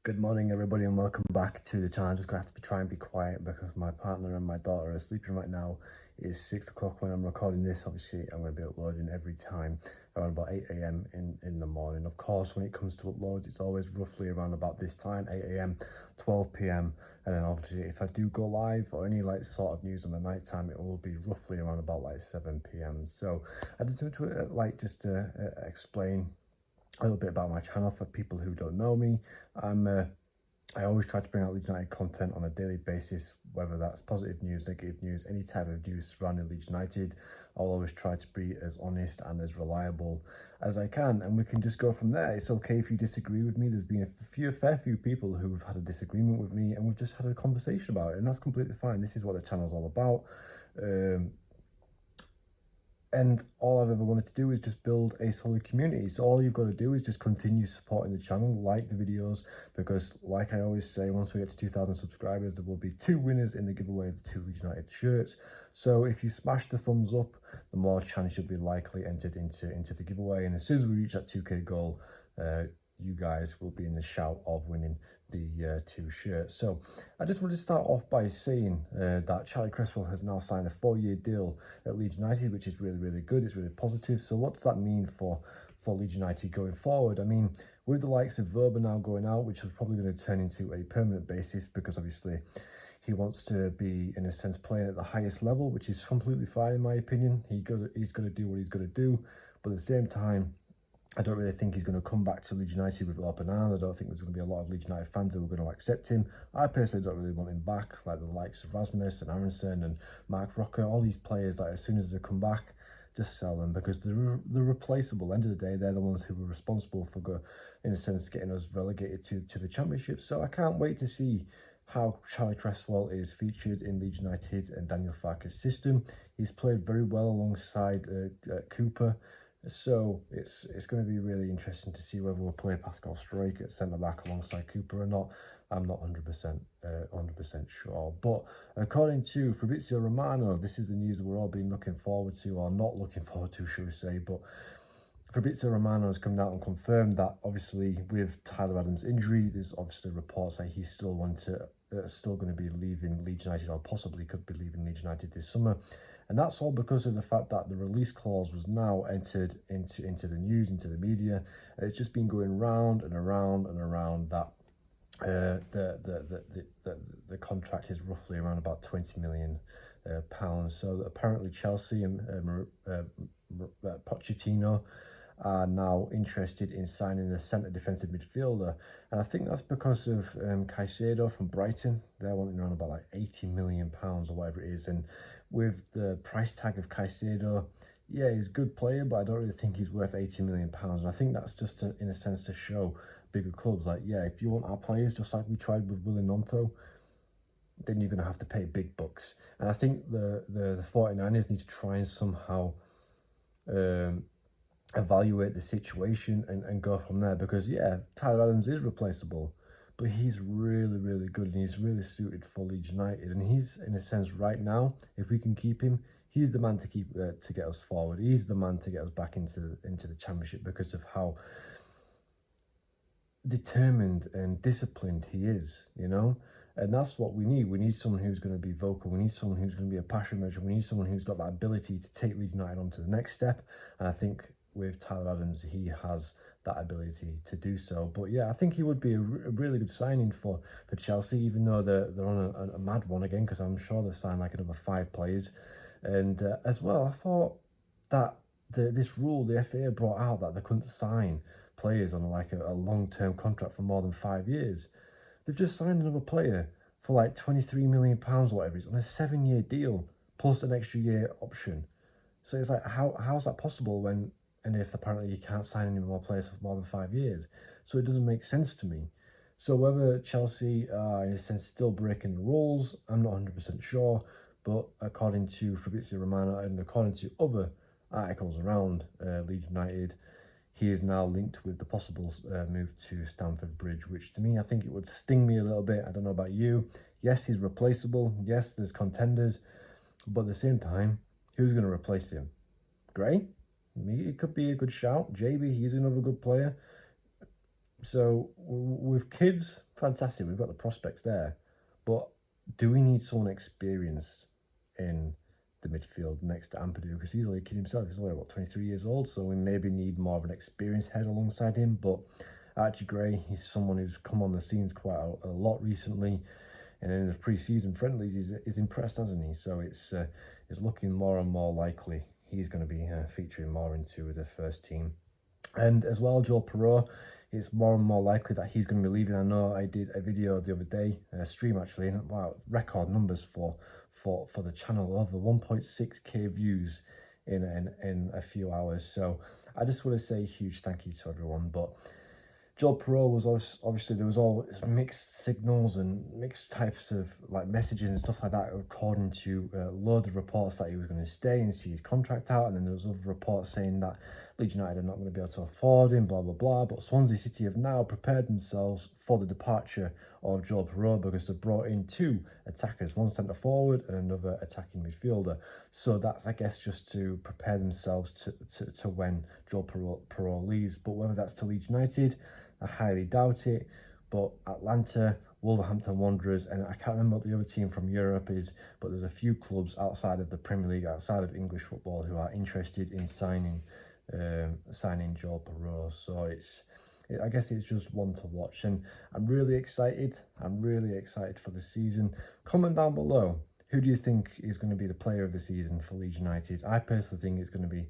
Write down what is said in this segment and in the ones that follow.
Good morning, everybody, and welcome back to the channel. I'm just gonna have to try and be quiet because my partner and my daughter are sleeping right now. It is 6 o'clock when I'm recording this. Obviously, I'm going to be uploading every time around about 8 a.m. in the morning. Of course, when it comes to uploads, it's always roughly around about this time, 8 a.m., 12 p.m. And then obviously, if I do go live or any like sort of news on the night time, it will be roughly around about like 7 p.m. So I just want to explain a little bit about my channel for people who don't know me. I always try to bring out Leeds United content on a daily basis, whether that's positive news, negative news, any type of news surrounding Leeds United. I'll always try to be as honest and as reliable as I can, and we can just go from there. It's okay if you disagree with me. There's been a fair few people who've had a disagreement with me, and we've just had a conversation about it, and that's completely fine. This is what the channel's all about. And all I've ever wanted to do is just build a solid community. So all you've got to do is just continue supporting the channel, like the videos, because like I always say, once we get to 2,000 subscribers, there will be 2 winners in the giveaway of the 2 Leeds United shirts. So if you smash the thumbs up, the more chance you'll be likely entered into the giveaway. And as soon as we reach that 2K goal, you guys will be in the shout of winning the 2 shirts. So I just want to start off by saying that Charlie Cresswell has now signed a 4-year deal at Leeds United, which is really good. It's really positive. So what does that mean for Leeds United going forward? I mean, with the likes of Verba now going out, which is probably going to turn into a permanent basis, because obviously he wants to be, in a sense, playing at the highest level, which is completely fine in my opinion. He's going to do what he's going to do, but at the same time, I don't really think he's going to come back to Leeds United with Romano. I don't think there's going to be a lot of Leeds United fans who are going to accept him. I personally don't really want him back, like the likes of Rasmus and Aronson and Mark Rocker. All these players, like as soon as they come back, just sell them, because they're replaceable. At the end of the day, they're the ones who were responsible for, in a sense, getting us relegated to the Championship. So I can't wait to see how Charlie Cresswell is featured in Leeds United and Daniel Farke's system. He's played very well alongside Cooper. So it's going to be really interesting to see whether we'll play Pascal Struijk at centre-back alongside Cooper or not. I'm not 100% sure. But according to Fabrizio Romano, this is the news that we're all been looking forward to, or not looking forward to, should we say. But Fabrizio Romano has come out and confirmed that obviously with Tyler Adams' injury, there's obviously reports that he's still going to be leaving Leeds United, or possibly could be leaving Leeds United this summer. And that's all because of the fact that the release clause was now entered into the news, into the media. It's just been going round and around and around that the contract is roughly around about £20 million. So apparently Chelsea and Pochettino are now interested in signing the centre defensive midfielder, and I think that's because of Caicedo from Brighton. They're wanting around about like £80 million or whatever it is, and with the price tag of Caicedo, yeah, he's a good player, but I don't really think he's worth £80 million, and I think that's just in a sense to show bigger clubs like, yeah, if you want our players, just like we tried with Willian Gnonto, then you're going to have to pay big bucks. And I think the 49ers need to try and somehow evaluate the situation and go from there, because yeah, Tyler Adams is replaceable, but he's really good, and he's really suited for Leeds United, and he's, in a sense, right now, if we can keep him, he's the man to keep to get us forward. He's the man to get us back into the Championship, because of how determined and disciplined he is, you know. And that's what we need. We need someone who's going to be vocal. We need someone who's going to be a passion merchant. We need someone who's got that ability to take Leeds United on to the next step. And I think with Tyler Adams, he has that ability to do so. But yeah, I think he would be a really good signing for Chelsea, even though they're on a mad one again, because I'm sure they've signed like another 5 players. And as well, I thought that this rule the FA brought out, that they couldn't sign players on like a long-term contract for more than 5 years. They've just signed another player for like £23 million or whatever it is on a 7-year deal plus an extra year option. So it's like, how's that possible when, and if apparently you can't sign any more players for more than 5 years? So it doesn't make sense to me. So whether Chelsea are, in a sense, still breaking the rules, I'm not 100% sure. But according to Fabrizio Romano and according to other articles around Leeds United, he is now linked with the possible move to Stamford Bridge, which to me, I think it would sting me a little bit. I don't know about you. Yes, he's replaceable. Yes, there's contenders. But at the same time, who's going to replace him? Gray? It could be a good shout. JB, he's another good player. So with kids, fantastic, we've got the prospects there, but do we need someone experienced in the midfield next to Ampadu? Because he's only a kid himself, he's only, what, 23 years old, so we maybe need more of an experienced head alongside him. But Archie Gray, he's someone who's come on the scenes quite a lot recently, and in the pre-season friendlies, he's impressed, hasn't he? So it's looking more and more likely he's going to be featuring more into the first team. And as well, Joe Perreault, it's more and more likely that he's going to be leaving. I know I did a video the other day, a stream actually, and wow, record numbers for the channel, over 1.6k views in a few hours. So I just want to say a huge thank you to everyone. But Joe Perreault was obviously, there was all mixed signals and mixed types of like messages and stuff like that, according to loads of reports that he was going to stay and see his contract out, and then there was other reports saying that Leeds United are not going to be able to afford him, blah blah blah. But Swansea City have now prepared themselves for the departure of Joe Perreault, because they've brought in two attackers, one centre forward and another attacking midfielder. So that's, I guess, just to prepare themselves to when Joe Perreault leaves. But whether that's to Leeds United, I highly doubt it. But Atlanta, Wolverhampton Wanderers, and I can't remember what the other team from Europe is, but there's a few clubs outside of the Premier League, outside of English football, who are interested in signing Joe Perreault. So I guess it's just one to watch, and I'm really excited. I'm really excited for the season. Comment down below, who do you think is going to be the player of the season for Leeds United? I personally think it's going to be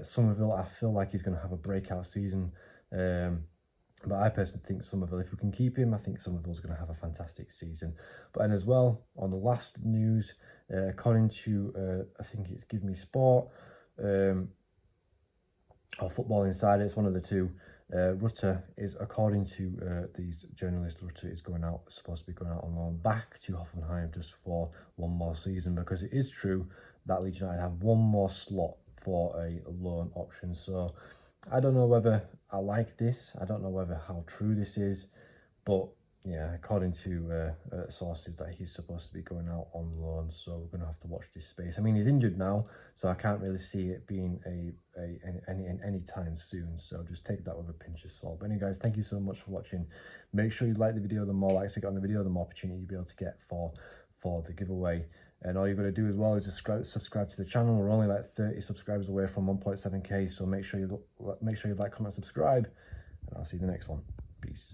Somerville. I feel like he's going to have a breakout season. But I personally think Somerville, if we can keep him, I think Somerville's going to have a fantastic season. But and as well, on the last news, according to, I think it's Give Me Sport, or Football Insider, it's one of the two, RUTTER is, according to these journalists, RUTTER is supposed to be going out on loan back to Hoffenheim just for one more season, because it is true that Leeds United have one more slot for a loan option. So I don't know whether I like this. I don't know how true this is, but yeah, according to sources, that he's supposed to be going out on loan. So we're going to have to watch this space. I mean, he's injured now, so I can't really see it being any time soon. So just take that with a pinch of salt. But anyway, guys, thank you so much for watching. Make sure you like the video. The more likes we get on the video, the more opportunity you'll be able to get for the giveaway. And all you've got to do as well is just subscribe to the channel. We're only like 30 subscribers away from 1.7k, so make sure you like, comment, subscribe, and I'll see you in the next one. Peace.